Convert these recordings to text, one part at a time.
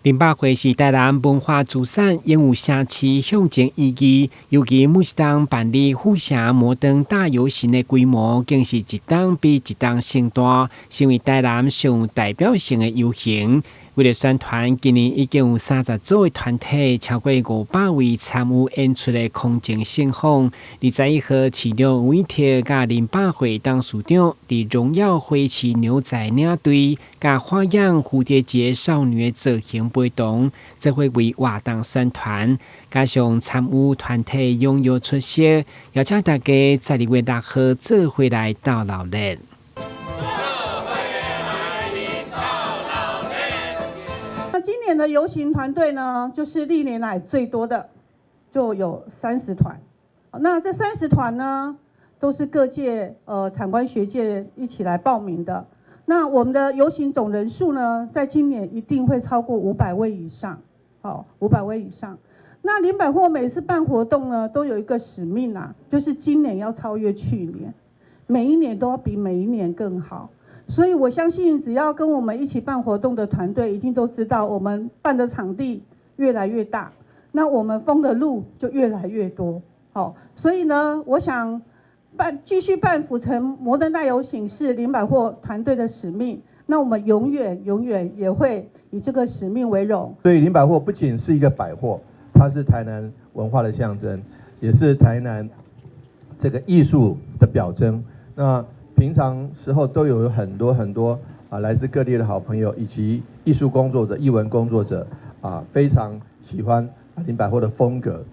林百貨是台南文化資產，也有城市象徵意義。尤其每一檔辦理富城摩登大遊行的規模，更是一檔比一檔盛大，成為台南上有代表性的遊行。為了宣傳，今年已經有30組的團體，超過500位參與演出的空前盛況。21號，市長吳惠tet甲林百貨董事長佇榮耀花市牛仔領隊，甲花樣蝴蝶結少女的造型陪同，則會為活動宣傳。加上參與團體踴躍出席，邀請大家12月6號做回來到老熱。今年的遊行團隊呢，就是歷年來最多的，就有30團。那這30團呢，都是各界產官學界一起來報名的。那我們的遊行總人數呢，在今年一定會超過500位以上。好，500位以上。那林百貨每次辦活動呢，都有一個使命啊，就是今年要超越去年，每一年都要比每一年更好。所以我相信，只要跟我們一起辦活動的團隊，一定都知道，我們辦的場地越來越大，那我們封的路就越來越多。好，所以呢，我想繼續辦府城摩登大遊行是林百貨團隊的使命。那我們永遠也會以這個使命為榮。所以林百貨不僅是一個百貨，它是台南文化的象徵，也是台南這個藝術的表徵。那平常時候都有很多來自各地的好朋友以及藝術工作者、藝文工作者非常喜歡林百貨的風格。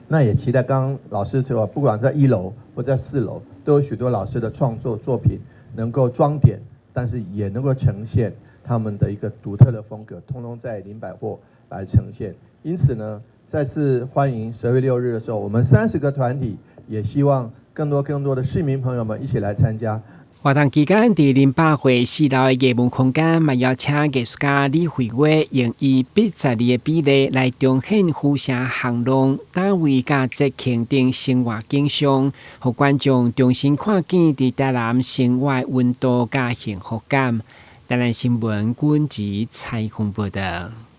那也期待剛剛老師說，不管在1樓或在4樓，都有許多老師的創作作品能夠裝點，但是也能夠呈現他們的一個獨特的風格，通通在林百貨來呈現。因此呢，再次歡迎12月6日的時候，我們30個團體，也希望更多的市民朋友們一起來參加。活動期間，在林百貨4樓的藝文空間，嘛邀請藝術家李惠月用以1:2的比例來彰顯府城巷弄、大位甲節慶等生活景象，讓觀眾重新看見在台南生活溫度甲幸福感。台南新聞，阮吉採訪報道。